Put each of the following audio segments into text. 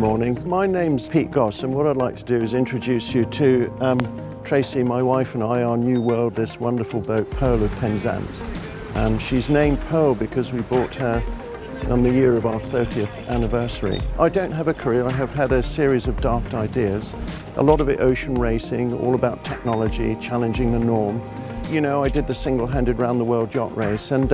morning. My name's Pete Goss, and what I'd like to do is introduce you to Tracey, my wife, and I, our new world, this wonderful boat, Pearl of Penzance. She's named Pearl because we bought her on the year of our 30th anniversary. I don't have a career, I have had a series of daft ideas, a lot of it ocean racing, all about technology, challenging the norm. You know, I did the single-handed round the world yacht race, and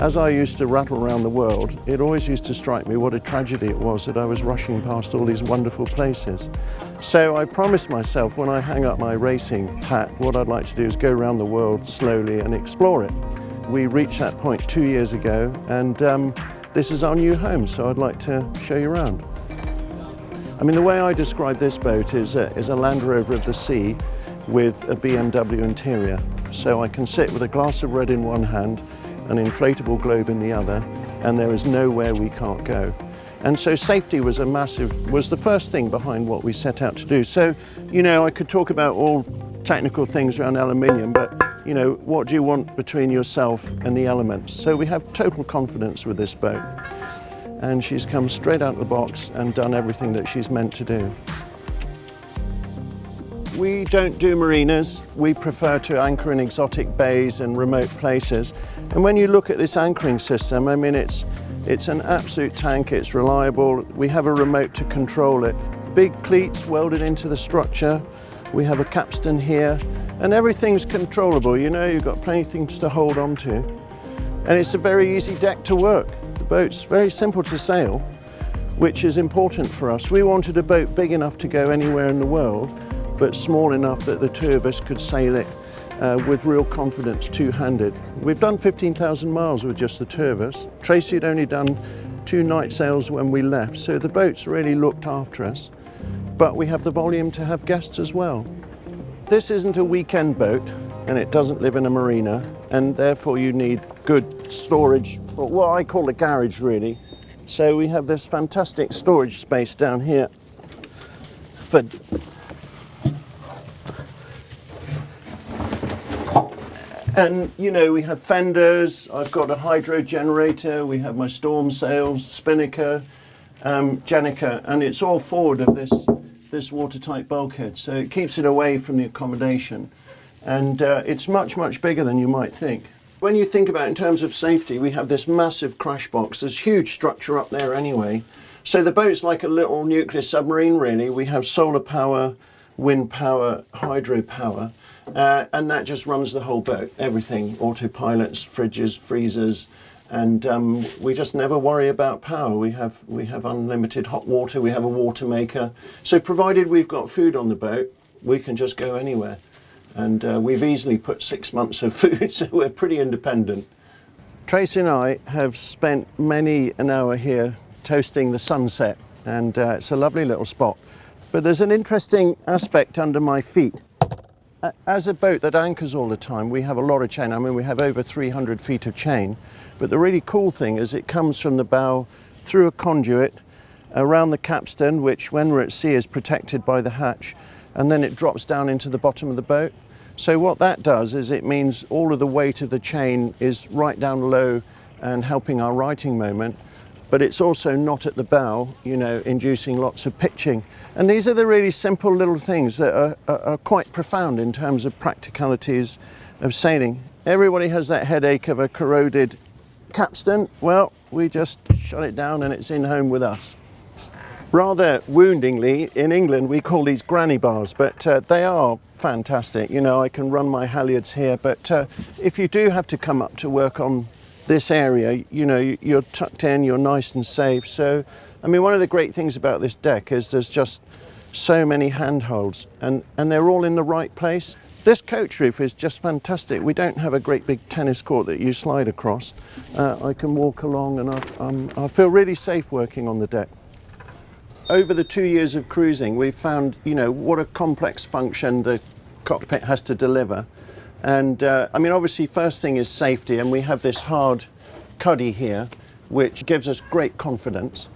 as I used to rattle around the world, it always used to strike me what a tragedy it was that I was rushing past all these wonderful places. So I promised myself when I hang up my racing hat, what I'd like to do is go around the world slowly and explore it. We reached that point 2 years ago, and this is our new home, so I'd like to show you around. I mean, the way I describe this boat is a Land Rover of the sea with a BMW interior. So I can sit with a glass of red in one hand, an inflatable globe in the other, and there is nowhere we can't go. And so safety was the first thing behind what we set out to do. So, you know, I could talk about all technical things around aluminium, but, you know, what do you want between yourself and the elements? So we have total confidence with this boat. And she's come straight out of the box and done everything that she's meant to do. We don't do marinas. We prefer to anchor in exotic bays and remote places. And when you look at this anchoring system, I mean, it's an absolute tank. It's reliable. We have a remote to control it. Big cleats welded into the structure. We have a capstan here, and everything's controllable. You know, you've got plenty of things to hold on to. And it's a very easy deck to work. The boat's very simple to sail, which is important for us. We wanted a boat big enough to go anywhere in the world, but small enough that the two of us could sail it with real confidence, two-handed. We've done 15,000 miles with just the two of us. Tracey had only done 2 night sails when we left, so the boat's really looked after us. But we have the volume to have guests as well. This isn't a weekend boat, and it doesn't live in a marina, and therefore you need good storage for what I call a garage, really. So we have this fantastic storage space down here for and, you know, we have fenders, I've got a hydro generator, we have my storm sails, spinnaker, Jenica, and it's all forward of this watertight bulkhead, so it keeps it away from the accommodation. And it's much, much bigger than you might think. When you think about it in terms of safety, we have this massive crash box. There's huge structure up there anyway. So the boat's like a little nuclear submarine, really. We have solar power, wind power, hydro power. And that just runs the whole boat, everything, autopilots, fridges, freezers, and we just never worry about power. We have unlimited hot water, we have a water maker. So provided we've got food on the boat, we can just go anywhere. And we've easily put 6 months of food, so we're pretty independent. Tracey and I have spent many an hour here toasting the sunset, and it's a lovely little spot. But there's an interesting aspect under my feet. As a boat that anchors all the time, we have a lot of chain. I mean, we have over 300 feet of chain. But the really cool thing is it comes from the bow through a conduit, around the capstan, which when we're at sea is protected by the hatch, and then it drops down into the bottom of the boat. So what that does is it means all of the weight of the chain is right down low and helping our righting moment. But it's also not at the bow, you know, inducing lots of pitching. And these are the really simple little things that are quite profound in terms of practicalities of sailing. Everybody has that headache of a corroded capstan. Well, we just shut it down and it's in home with us. Rather woundingly, in England, we call these granny bars, but they are fantastic. You know, I can run my halyards here, but if you do have to come up to work on this area, you know, you're tucked in, you're nice and safe. So, I mean, one of the great things about this deck is there's just so many handholds, and they're all in the right place. This coach roof is just fantastic. We don't have a great big tennis court that you slide across. I can walk along, and I feel really safe working on the deck. Over the 2 years of cruising, we've found, you know, what a complex function the cockpit has to deliver. And I mean, obviously, first thing is safety, and we have this hard cuddy here, which gives us great confidence.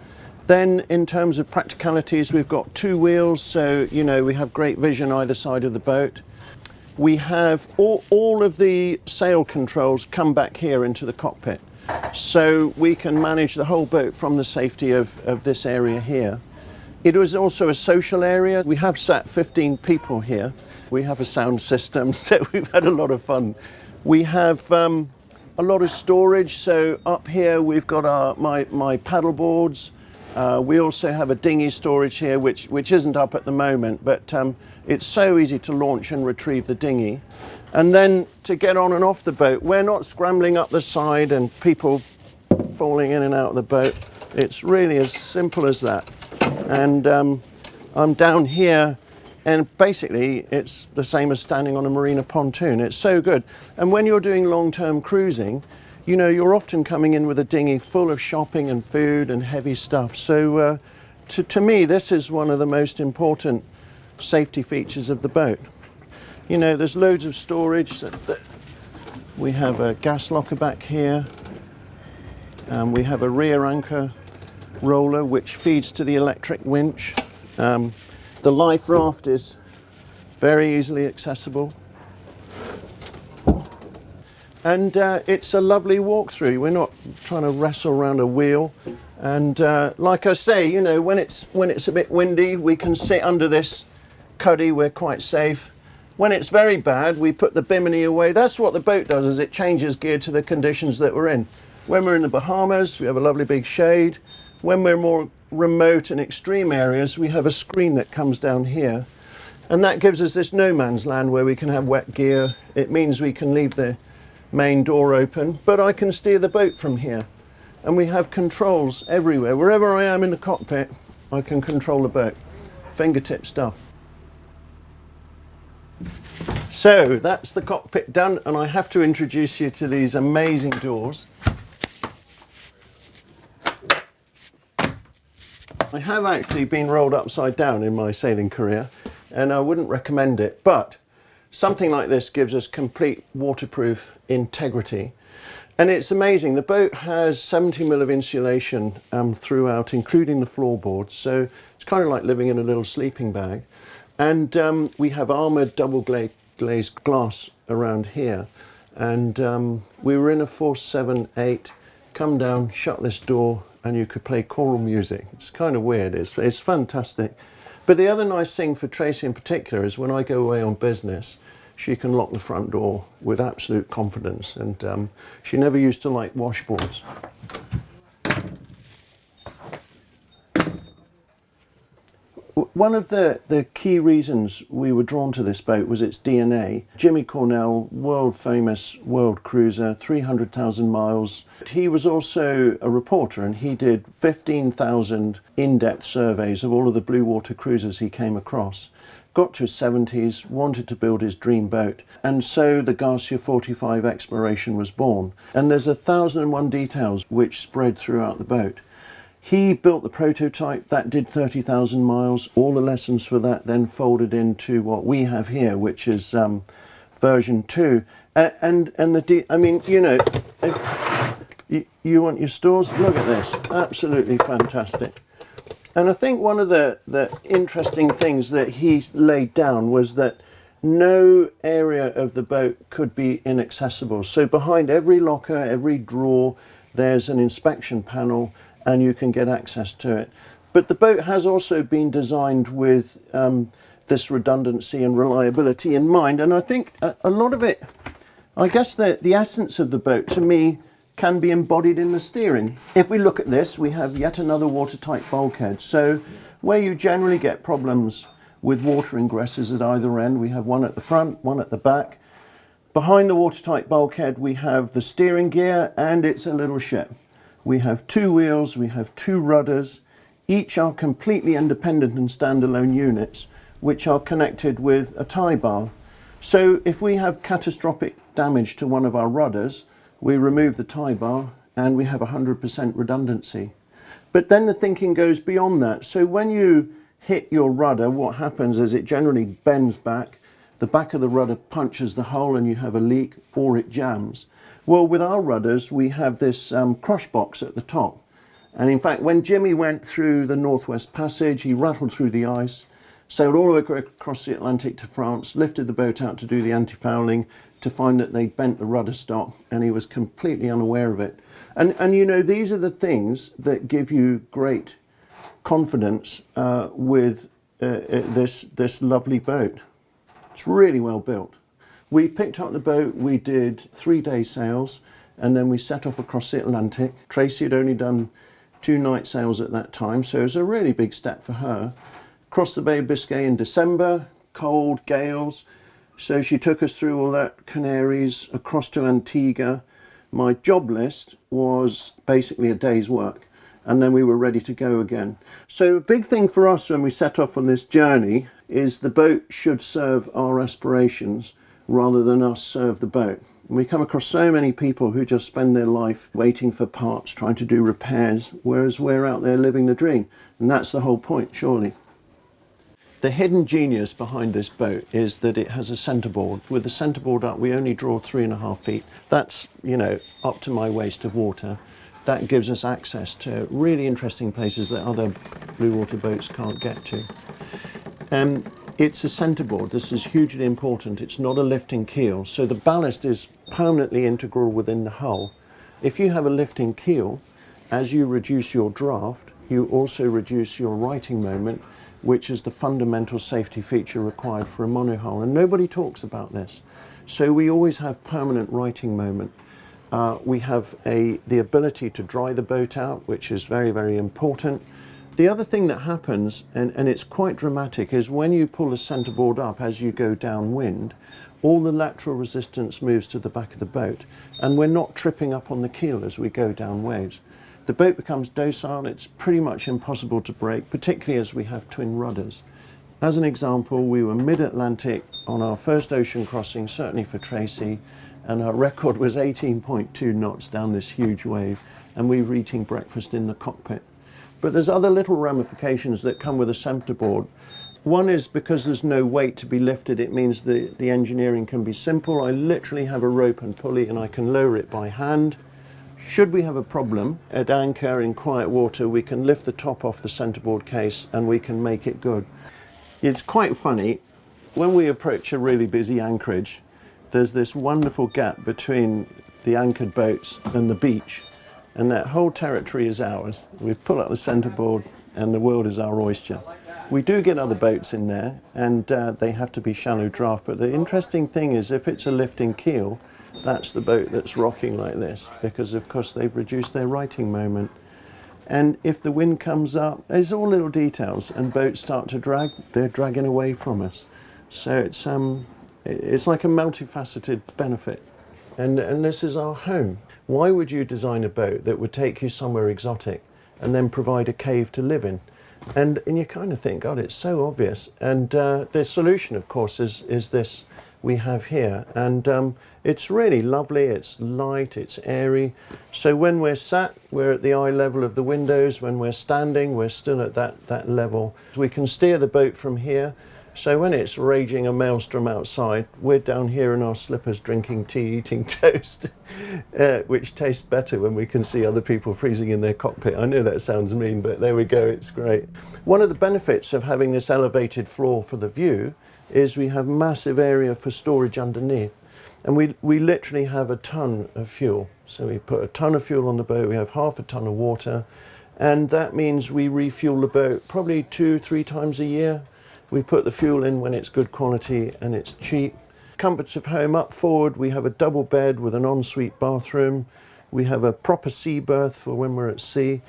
Then in terms of practicalities, we've got 2 wheels, so, you know, we have great vision either side of the boat. We have all of the sail controls come back here into the cockpit. So we can manage the whole boat from the safety of this area here. It was also a social area. We have sat 15 people here. We have a sound system, so we've had a lot of fun. We have a lot of storage. So up here we've got my paddle boards. We also have a dinghy storage here, which isn't up at the moment, but it's so easy to launch and retrieve the dinghy. And then to get on and off the boat, we're not scrambling up the side and people falling in and out of the boat. It's really as simple as that. And I'm down here, and basically it's the same as standing on a marina pontoon. It's so good. And when you're doing long-term cruising, you know, you're often coming in with a dinghy full of shopping and food and heavy stuff. So to me, this is one of the most important safety features of the boat. You know, there's loads of storage. We have a gas locker back here. We have a rear anchor roller which feeds to the electric winch. The life raft is very easily accessible. And it's a lovely walkthrough. We're not trying to wrestle around a wheel. And like I say, you know, when it's a bit windy, we can sit under this cuddy. We're quite safe. When it's very bad, we put the bimini away. That's what the boat does, is it changes gear to the conditions that we're in. When we're in the Bahamas, we have a lovely big shade. When we're more remote and extreme areas, we have a screen that comes down here. And that gives us this no man's land where we can have wet gear. It means we can leave the main door open, but I can steer the boat from here. And we have controls everywhere. Wherever I am in the cockpit, I can control the boat. Fingertip stuff. So that's the cockpit done, and I have to introduce you to these amazing doors. I have actually been rolled upside down in my sailing career, and I wouldn't recommend it, but something like this gives us complete waterproof integrity. And it's amazing. The boat has 70 mil of insulation throughout, including the floorboards. So it's kind of like living in a little sleeping bag. And we have armoured double glazed glass around here. And we were in a 478, come down, shut this door, and you could play choral music. It's kind of weird. It's fantastic. But the other nice thing for Tracey in particular is when I go away on business, she can lock the front door with absolute confidence. And she never used to like washboards. One of the key reasons we were drawn to this boat was its DNA. Jimmy Cornell, world famous world cruiser, 300,000 miles. He was also a reporter, and he did 15,000 in-depth surveys of all of the blue water cruisers he came across. Got to his 70s, wanted to build his dream boat, and so the Garcia 45 Exploration was born. And there's 1,001 details which spread throughout the boat. He built the prototype, that did 30,000 miles. All the lessons for that then folded into what we have here, which is version 2. I mean, you know, you want your stores? Look at this, absolutely fantastic. And I think one of the interesting things that he laid down was that no area of the boat could be inaccessible. So behind every locker, every drawer, there's an inspection panel, and you can get access to it. But the boat has also been designed with this redundancy and reliability in mind. And I think a lot of it, I guess the essence of the boat to me can be embodied in the steering. If we look at this, we have yet another watertight bulkhead. So where you generally get problems with water ingresses at either end, we have one at the front, one at the back. Behind the watertight bulkhead, we have the steering gear, and it's a little ship. We have 2 wheels, we have 2 rudders. Each are completely independent and standalone units, which are connected with a tie bar. So if we have catastrophic damage to one of our rudders, we remove the tie bar and we have 100% redundancy. But then the thinking goes beyond that. So when you hit your rudder, what happens is it generally bends back, the back of the rudder punches the hole and you have a leak, or it jams. Well, with our rudders, we have this crush box at the top. And in fact, when Jimmy went through the Northwest Passage, he rattled through the ice, sailed all the way across the Atlantic to France, lifted the boat out to do the anti-fouling, to find that they'd bent the rudder stop, and he was completely unaware of it. And you know, these are the things that give you great confidence with this lovely boat. It's really well built. We picked up the boat, we did 3-day sails, and then we set off across the Atlantic. Tracey had only done 2 night sails at that time, so it was a really big step for her. Crossed the Bay of Biscay in December, cold, gales. So she took us through all that, Canaries, across to Antigua. My job list was basically a day's work, and then we were ready to go again. So a big thing for us when we set off on this journey is the boat should serve our aspirations rather than us serve the boat. And we come across so many people who just spend their life waiting for parts, trying to do repairs, whereas we're out there living the dream. And that's the whole point, surely. The hidden genius behind this boat is that it has a centerboard. With the centerboard up, we only draw 3.5 feet. That's, you know, up to my waist of water. That gives us access to really interesting places that other blue water boats can't get to. It's a centerboard. This is hugely important. It's not a lifting keel. So the ballast is permanently integral within the hull. If you have a lifting keel, as you reduce your draft, you also reduce your righting moment, which is the fundamental safety feature required for a monohull. And nobody talks about this. So we always have permanent righting moment. We have the ability to dry the boat out, which is very, very important. The other thing that happens, and it's quite dramatic, is when you pull the centerboard up as you go downwind, all the lateral resistance moves to the back of the boat, and we're not tripping up on the keel as we go down waves. The boat becomes docile. It's pretty much impossible to break, particularly as we have twin rudders. As an example, we were mid-Atlantic on our first ocean crossing, certainly for Tracey, and our record was 18.2 knots down this huge wave, and we were eating breakfast in the cockpit. But there's other little ramifications that come with a centerboard. One is because there's no weight to be lifted, it means the engineering can be simple. I literally have a rope and pulley and I can lower it by hand. Should we have a problem at anchor in quiet water, we can lift the top off the centerboard case and we can make it good. It's quite funny, when we approach a really busy anchorage, there's this wonderful gap between the anchored boats and the beach. And that whole territory is ours. We pull up the centerboard and the world is our oyster. We do get other boats in there and they have to be shallow draft, but the interesting thing is if it's a lifting keel, that's the boat that's rocking like this because of course they've reduced their righting moment. And if the wind comes up, there's all little details and boats start to drag, they're dragging away from us. So it's like a multifaceted benefit. And this is our home. Why would you design a boat that would take you somewhere exotic and then provide a cave to live in? And you kind of think, God, it's so obvious. And the solution, of course, is this we have here. And it's really lovely, it's light, it's airy. So when we're sat, we're at the eye level of the windows. When we're standing, we're still at that level. We can steer the boat from here. So when it's raging a maelstrom outside, we're down here in our slippers drinking tea, eating toast, which tastes better when we can see other people freezing in their cockpit. I know that sounds mean, but there we go, it's great. One of the benefits of having this elevated floor for the view is we have massive area for storage underneath. And we literally have a ton of fuel. So we put a ton of fuel on the boat, we have half a ton of water, and that means we refuel the boat probably 2-3 times a year. We put the fuel in when it's good quality and it's cheap. Comforts of home up forward, we have a double bed with an ensuite bathroom. We have a proper sea berth for when we're at sea.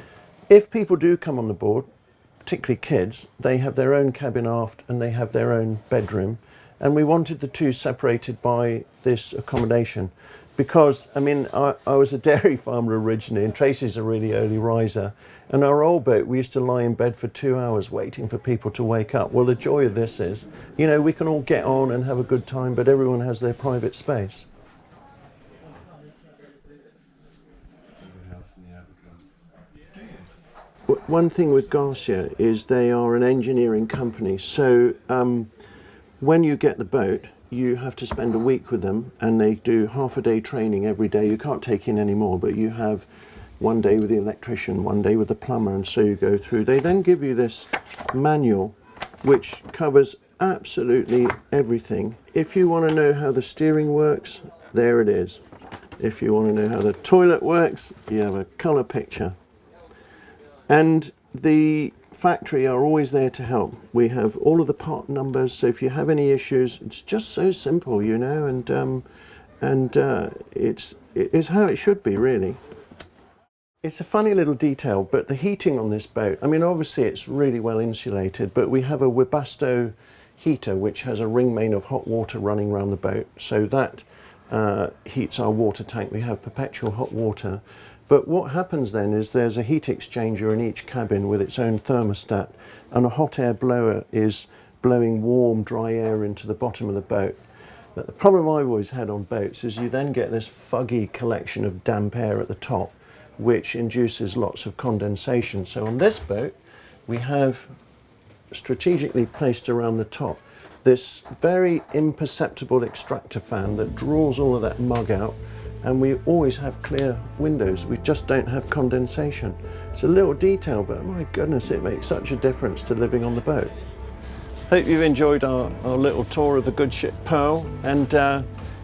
If people do come on the board, particularly kids, they have their own cabin aft and they have their own bedroom. And we wanted the two separated by this accommodation because, I mean, I was a dairy farmer originally and Tracey's a really early riser. And our old boat, we used to lie in bed for 2 hours waiting for people to wake up. Well, the joy of this is, you know, we can all get on and have a good time, but everyone has their private space. One thing with Garcia is they are an engineering company. So when you get the boat, you have to spend a week with them and they do half a day training every day. You can't take in any more, but you have one day with the electrician, one day with the plumber, and so you go through. They then give you this manual which covers absolutely everything. If you want to know how the steering works, there it is. If you want to know how the toilet works, you have a colour picture. And the factory are always there to help. We have all of the part numbers, so if you have any issues, it's just so simple, you know, and it's how it should be, really. It's a funny little detail, but the heating on this boat, I mean, obviously it's really well insulated, but we have a Webasto heater which has a ring main of hot water running around the boat, so that heats our water tank. We have perpetual hot water. But what happens then is there's a heat exchanger in each cabin with its own thermostat, and a hot air blower is blowing warm, dry air into the bottom of the boat. But the problem I've always had on boats is you then get this fuggy collection of damp air at the top, which induces lots of condensation. So on this boat, we have strategically placed around the top this very imperceptible extractor fan that draws all of that mug out, and we always have clear windows. We just don't have condensation. It's a little detail, but my goodness, it makes such a difference to living on the boat. Hope you've enjoyed our little tour of the good ship Pearl. And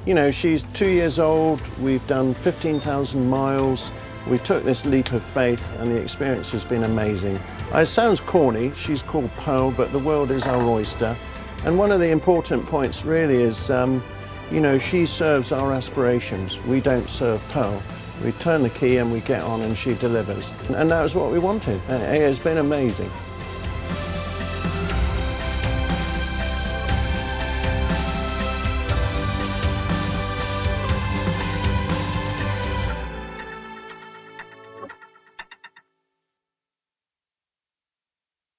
you know, she's 2 years old. We've done 15,000 miles. We took this leap of faith and the experience has been amazing. It sounds corny, she's called Pearl, but the world is our oyster. And one of the important points really is, you know, she serves our aspirations. We don't serve Pearl. We turn the key and we get on and she delivers. And that was what we wanted. It has been amazing.